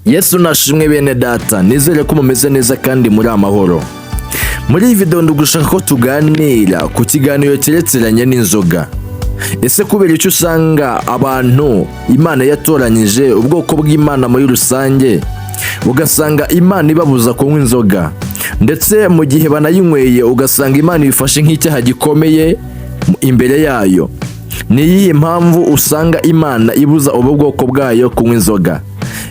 Yesu nashimwe bene data, nizere ko mumeze neza kandi muri amahoro. Muri iyi video ndugushaka ko tuganira ku kiganiro cyerekeranye n'inzoga. Ese kubera icyo usanga abantu Imana yatoranyije ubwoko bw'Imana muri rusange, ugasanga Imana ibabuza kunywa inzoga, ndetse mu gihe banayinyweye ugasanga Imana ibifashe nk'icyaha gikomeye imbere yayo. Ni iyihe mpamvu usanga Imana ibuza ubu bwoko bwayo kunywa inzoga?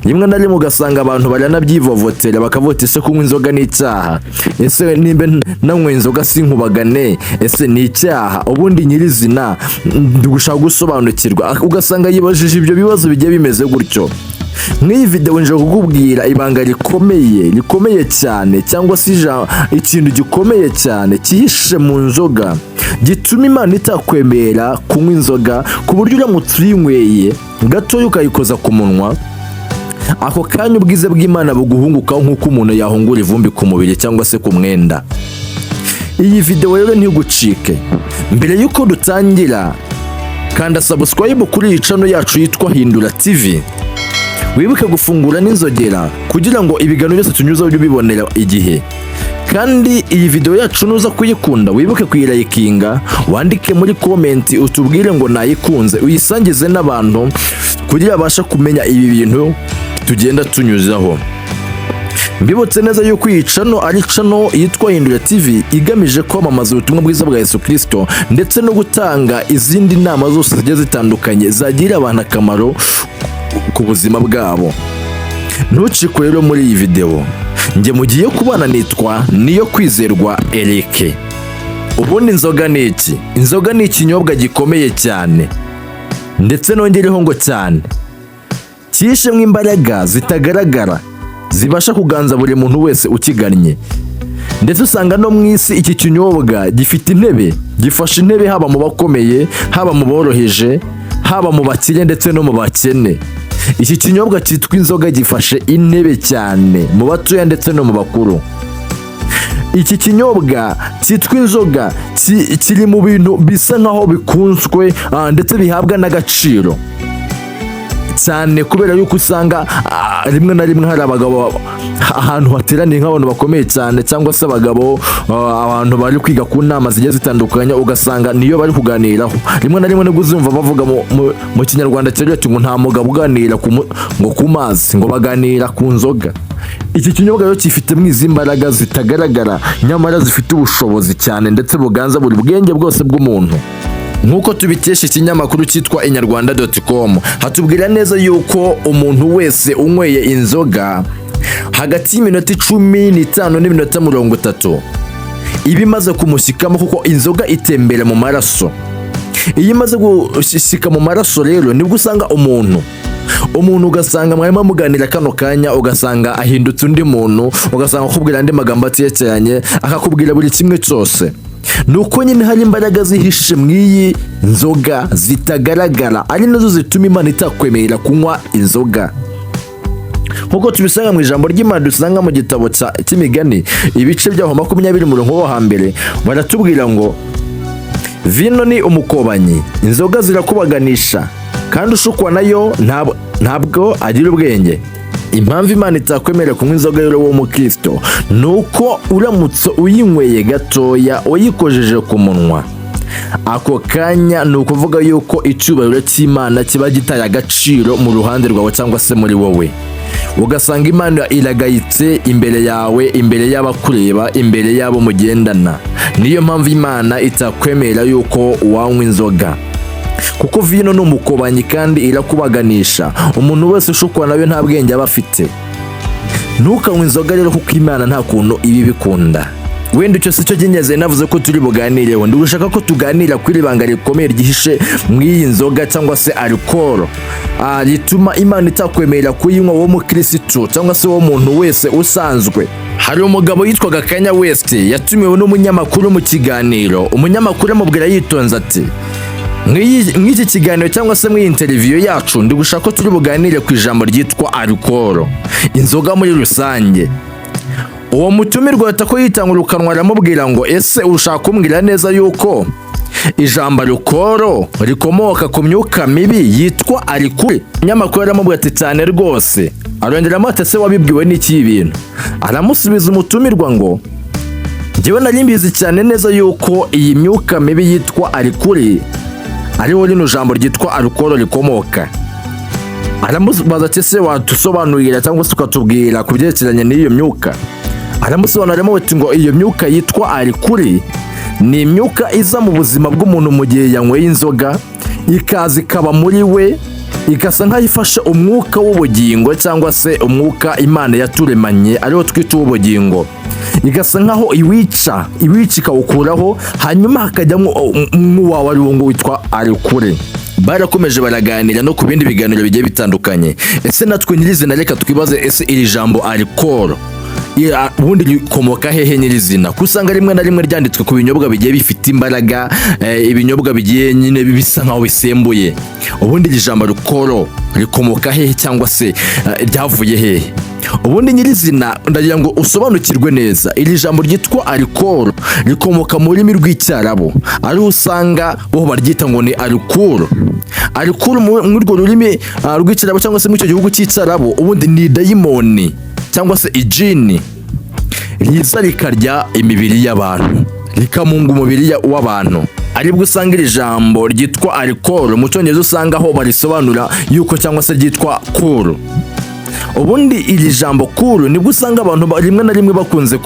Rimwe na rimwe ugasanga abantu baranabyivovotera bakavuga ese kunywa inzoga ni icyaha, ese nimba nanywa inzoga sinkubagane, ese ni icyaha? Ubundi nyirizina ndugushaka gusobanukirwa, ugasanga yibajije ibyo bibazo bigiye bimeze gutyo. Nk'iyi video nje kukubwira ibanga rikomeye cyane, cyangwa se ikintu gikomeye cyane cyihishe mu nzoga gituma Imana itakwemera kunywa inzoga, ku buryo uramutse uyinyweye gatoya ukayikoza ku munwa, ako kanya ubwize bw'Imana buguhungukaho nk'uko umuntu yahungura ivumbi ku mubiri cyangwa se ku mwenda. Iyi video rero ntigucike. Mbere yuko dutangira, kanda subscribe kuri iyi channel yacu yitwa Hindura TV. Wibuke gufungura n'inzogera kugira ngo ibiganiro byose tunyuzaho ujye ubibonera igihe. Kandi iyi video yacu nuza kuyikunda wibuke kuyirayikinga, wandike muri comment utubwire ngo nayikunze, uyisangize n'abantu kugira abasha kumenya ibi bintu tugenda tunyuzaho. Mbibutse neza yuko iyi channel ari channel yitwa Hindura TV igamije kwamamaza ubutumwa bwiza bwa Yesu Kristo, ndetse no gutanga izindi nama zose zigiye zitandukanye zagira abantu akamaro ku buzima bwabo. Ntucikwe rero muri iyi video. Nge mugiye kubana nitwa Niyo Kwizerwa Eric. Ubundi inzoga ni iki? Inzoga ni ikinyobwa gikomeye cyane, ndetse nongereho ngo cyane, cyishemwe imbaraga zitagaragara zibasha kuganza buri muntu wese ukigannye. Ndetse usanga no mu isi iki kinyobwa gifite intebe, gifasha intebe haba mu bakomeye, haba mu boroheje, haba mu bakire ndetse no mu bakene. Iki kinyobwa cyitwa inzoga gifashe intebe cyane mu batoya ndetse no mu bakuru. Iki kinyobwa cyitwa inzoga kiri mu bintu bisa nkaho bikunzwe ndetse bihabwa n'agaciro cyane, kubera yuko usanga rimwe na rimwe hari abagabo ahantu hateraniye nk'abantu bakomeye cyane, cyangwa se abagabo abantu bari kwiga ku nama zigiye zitandukanye, ugasanga niyo bari kuganiraho. Rimwe na rimwe nibwo uzumva bavuga mu kinyarwanda cyera ngo nta mugabo uganira ngo ku mazi, ngo baganira ku nzoga. Iki kinyobwa rero gifitemo izi mbaraga zitagaragara, nyamara zifite ubushobozi cyane ndetse buganza buri bwenge bwose bw'umuntu. Nkuko tubikesha ikinyamakuru cyitwa inyarwanda.com, hatubwira neza yuko umuntu wese unyweye inzoga hagati y'iminota 15 n'iminota 30 iba imaze kumushyikamo, kuko inzoga itembera mu maraso. Iyo imaze gushyika mu maraso rero nibwo usanga umuntu ugasanga mwarimu muganira kano kanya, ugasanga ahindutse undi muntu, ugasanga akubwira andi magambo atekeranye, akakubwira buri kimwe cyose. Nuko nyine hari imbaraga zihishe mw'iyi nzoga zitagaragara, ari nazo zituma Imana itakwemerera kunywa inzoga. Nkuko tubisanga mu ijambo ry'Imana dusanga mu gitabo cy'imigani ibice byaho 20 umurongo wo hambere, baratubwira ngo vino ni umukobanyi, inzoga zirakubaganisha, kandi ushukwa nayo ntabwo agira ubwenge. Impamvu Imana itakwemerera kunywa inzoga rero wo mu Kristo, nuko uramutse uyinyweye gatoya uyikojeje ku munwa, ako kanya ni ukuvuga yuko icyubahiro cy'Imana kiba gitaye agaciro mu ruhande rwawe cyangwa se muri wowe. Ugasanga Imana iragayitse imbere yawe, imbere y'abakureba, imbere y'abo mugendana. Niyo mpamvu Imana itakwemerera yuko wanywa inzoga, kuko vino ni umukobanyi kandi irakubaganisha. Umuntu wese ushukwa nayo nta bwenge aba afite. Ntukanywe inzoga rero, kuko Imana nta kuntu ibi bikunda. Wenda icyo si cyo cy'ingenzi navuze ko turi buganireho. Ndigushaka ko tuganira kuri ibanga rikomeye ryihishe mw'iyi nzoga cyangwa se alcohol, rituma Imana itakwemerera kuyinywa wo mu Kristo cyangwa se wo muntu wese usanzwe. Hari umugabo yitwaga Kanya West yatumiwe n'umunyamakuru mu kiganiro. Umunyamakuru amubwira yitonze ati, nk'iki kiganiro cyangwa se mw'iyi interview yacu ndigushaka ko turi buganire ku ijambo ryitwa alcohol, inzoga muri rusange. Uwo mutumirwa atako yitangurukanwa aramubwira ngo ese ushaka kumbwira neza yuko ijambo alcohol rikomoka ku myuka mibi yitwa alcohorry. Nyamakuru aramubwira ati cyane rwose. Arongeramo ati se wabibwiwe n'iki ibintu? Aramusubiza umutumirwa ngo njyewe nari mbizi cyane neza yuko iyi myuka mibi yitwa alcohorry ariho rino jambo ryitwa alcohol rikomoka. Aramubaza ati se watusobanurira cyangwa se ukatubwira ku byerekeranye n'iyo myuka? Aramusobanurira ati ngo iyo myuka yitwa alcohorry ni imyuka iza mu buzima bw'umuntu mu gihe yanyweye inzoga, ikaza ikaba muri we, igasa nk'ayifasha umwuka w'ubugingo cyangwa se umwuka Imana yaturemanye ariwo twita uw'ubugingo, igasa nkaho iwica ikawukuraho, hanyuma hakajyamo umwuka wari wo witwa alcohorry. Barakomeje baraganira no ku bindi biganiro bigiye bitandukanye. Ese natwe nyirizina reka twibaze, ese iri jambo alcohol ubundi rikomoka hehe nyirizina? Kusanga rimwe na rimwe ryanditswe ku binyobwa bigiye bifite imbaraga, ibinyobwa bigiye nyine bisa nkaho bisembuye. Ubundi iri jambo alcohol rikomoka hehe cyangwa se ryavuye hehe? Ubundi nyirizina ndagira ngo usobanukirwe neza, iri jambo ryitwa alcohol rikomoka mu rurimi rw'icyarabu, ari usanga bo baryita ngo ni alcohol. Alcohol mu rwo rurimi rw'icyarabu cyangwa se mu cyo gihugu cy'icyarabu ubundi ni dayimoni cyangwa se ijini riza rikarya imibiri y'abantu, rikamunga umubiri w'abantu. Aribwo usanga iri jambo ryitwa alcohol mu cyongereza usanga aho barisobanura yuko cyangwa se ryitwa cool. Ubundi iri jambo cool nibwo usanga abantu rimwe na rimwe bakunze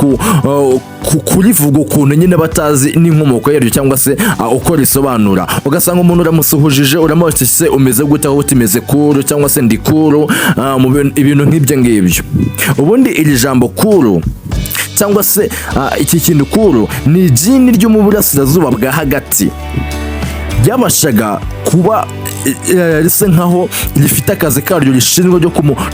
kurivuga ukuntu nyine batazi n'inkomoko yaryo cyangwa se uko risobanura. Ugasanga umuntu uramusuhujije uramubajije se umeze gute, aho utimeze cool cyangwa se ndi cool, ibintu nk'ibyo ngibyo. Ubundi iri jambo cool cyangwa se iki kintu cool ni ijini ryo mu burasirazuba bwa hagati ryabashaga kuba risa nkaho rifite akazi karyo rishinzwe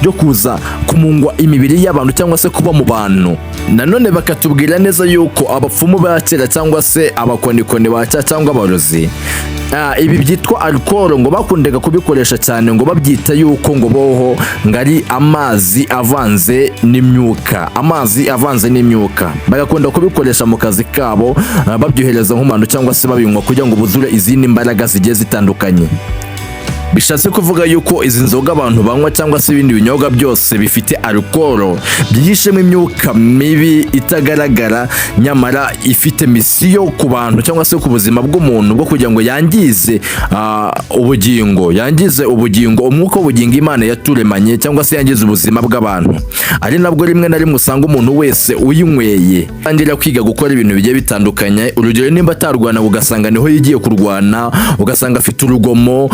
ryo kuza kumungwa imibiri y'abantu cyangwa se kuba mu bantu. Nanone bakatubwira neza yuko abapfumu ba kera cyangwa se abakonikoni ba kera cyangwa abarozi ibi byitwa alcohol ngo bakundaga kubikoresha cyane, ngo babyita yuko ngo boho ngari amazi avanze n'imyuka, bagakunda kubikoresha mu kazi kabo, babyohereza nk'umuntu cyangwa se babinywa kugira ngo buzure izindi mbaraga zigiye zitandukanye. Bishatse kuvuga yuko izi nzoga abantu banywa cyangwa se ibindi binyobwa byose bifite alcohol byishemo imyuka mibi itagaragara, nyamara ifite misiyo ku bantu cyangwa se ku buzima bw'umuntu bwo kugira ngo yangize ubugingo, umwuka w'ubugingo Imana yaturemanye cyangwa se yangize ubuzima bw'abantu. Ari nabwo rimwe na rimwe usanga umuntu wese uyinyweye tangira kwiga gukora ibintu bigiye bitandukanye. Urugero, nimba atarwana ugasanga niho yigiye kurwana, ugasanga afite urugomo,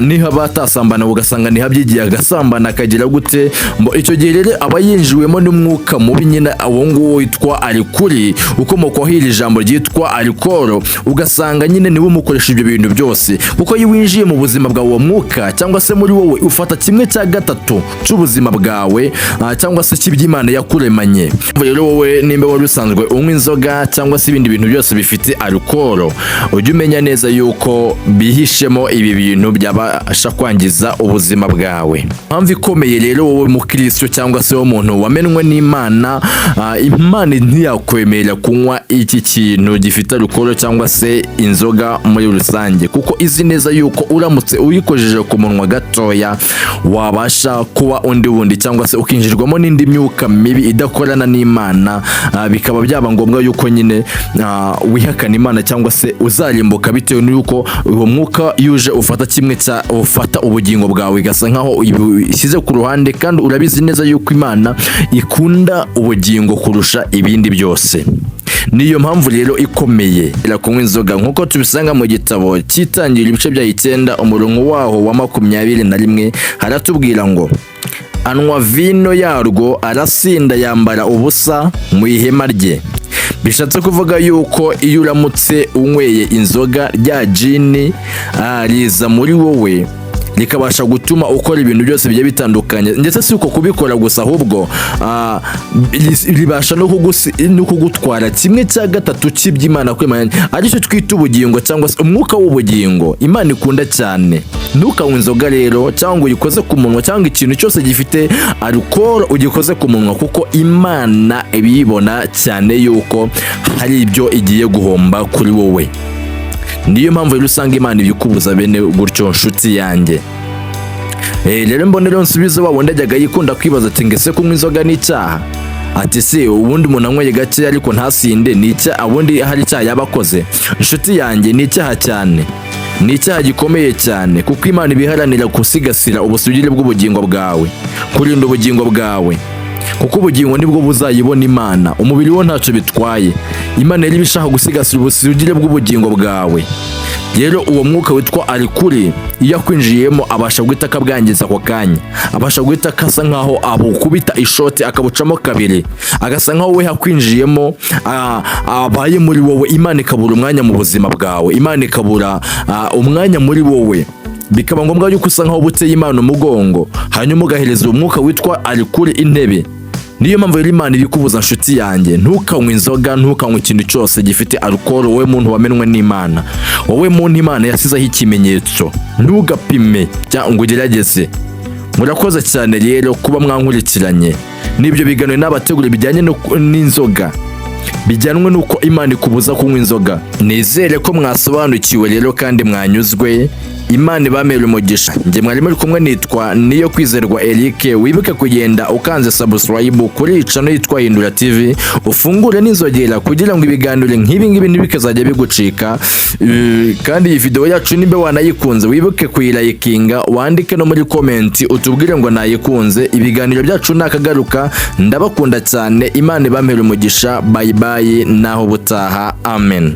niho batasambana ugasanga niho abyigiye agasambana akagira gute. Icyo gihe rero aba yinjiwemo n'umwuka mubi nyine uwo nguwo witwa alcohorry ukomokaho iri jambo ryitwa alcohol. Ugasanga nyine niwe umukoresha ibyo bintu byose, kuko iyo winjiye mu buzima bwawe uwo mwuka cyangwa se muri wowe ufata 1/3 cy'ubuzima bwawe cyangwa se cy'iby'Imana yakuremanye. Rero wowe nimba wari usanzwe unywa inzoga cyangwa se ibindi bintu byose bifite alcohol, ujye umenya neza yuko bihishemo ibi bintu byabasha kwangiza ubuzima bwawe. Mpamvu ikomeye rero wowe mukristo cyangwa se umuntu wamenwe n'Imana, Imana ntiyakwemerera kunywa iki kintu gifite alcohol cyangwa se inzoga muri rusange, kuko izi neza yuko uramutse uyikojeje ku munwa gatoya wabasha kuba undi wundi cyangwa se ukinjirwamo n'indi myuka mibi idakorana n'Imana, bikaba byaba ngombwa yuko nyine wihakana Imana cyangwa se uzarimbuka bitewe n'uko uwo mwuka yuje ufata ubugingo bwawe igasa nkaho ishyize ku ruhande, kandi urabizi neza yuko Imana ikunda ubugingo kurusha ibindi byose. Niyo mpamvu rero ikomeye kunywa inzoga nkuko tubisanga mu gitabo cyitangira ibice bya 9 umurongo waho wa 21 haratubwira ngo anywa vino yarwo arasinda yambara ubusa mu ihema rye. Bishatse kuvuga yuko iyo uramutse unyweye inzoga rya jini riza muri wowe likabasha gutuma ukora ibintu byose bigiye bitandukanye, ndetse si uko kubikora gusa ahubwo libasha no kugutwara 1/3 cy'iby'Imana kwemanya, aricyo twita ubugingo cyangwa se umwuka w'ubugingo Imana ikunda cyane. Ntukanywe inzoga rero cyangwa uyikoze ku munwa cyangwa ikintu cyose gifite alcohol ugikoze ku munwa, kuko Imana ibibona cyane yuko hari ibyo igiye guhomba kuri wowe. niyo mpamvu rero usanga Imana ibikubuza bene gutyo nshuti yanjye. Rero mbonero nsubizo wa wundi ajyaga yikunda kwibaza ati ngese kunywa inzoga ni icyaha? Ati se ubundi umuntu anyweye gake ariko ntasinde ni icyaha? Ubundi hari icyaha yabakoze? Nshuti yanjye, ni icyaha cyane, ni icyaha gikomeye cyane, kuko Imana ibiharanira gusigasira ubusugire bw'ubugingo bwawe, kurinda ubugingo bwawe, kuko ubugingo nibwo buzayibona Imana, umubiri wo ntacyo bitwaye. Imana yari ibishaka gusigasira ubusugire bw'ubugingo bwawe. Rero uwo mwuka witwa ALCOURRY iyo akwinjiyemo abasha guhita akabwangiza ako kanya, abasha guhita akasa nkaho abukubita ishoti akabucamo kabiri, agasa nkaho we hakwinjiyemo abaye muri wowe. Imana ikabura umwanya mu buzima bwawe, Imana ikabura umwanya muri wowe, bikaba ngombwa yuko usa nkaho buteye Imana umugongo, hanyuma ugahereza uwo mwuka witwa ALCOURRY intebe. Niyo mpamvu rero Imana ibikubuza nshuti yanjye, ntukanywe inzoga, ntukanywe ikintu cyose gifite alcohol. Wowe muntu wamenwe n'Imana, wowe muntu Imana yasizeho ikimenyetso, ntugapime cyangwa ngo ugerageze. Murakoze cyane rero kuba mwankurikiranye n'ibyo biganiro n'abategura bijyanye n'inzoga, bijyanwe nuko Imana ikubuza kunywa inzoga. Nizere ko mwasobanukiwe rero kandi mwanyuzwe. Imana ibamere umugisha. Njye mwari muri kumwe, nitwa Niyo Kwizerwa Eric. Wibuke kugenda ukanze subscribe kuri channel yitwa Hindura TV, ufungure n'inzogera kugira ngo ibiganiro nk'ibi ngibi ntibikazajya bigucika. Kandi iyi video yacu nimba wanayikunze wibuke kuyirayikinga, wandike no muri comment utubwire ngo nayikunze. Ibiganiro byacu nakagaruka. Ndabakunda cyane. Imana ibamere umugisha. Bye bye naho butaha. Amen.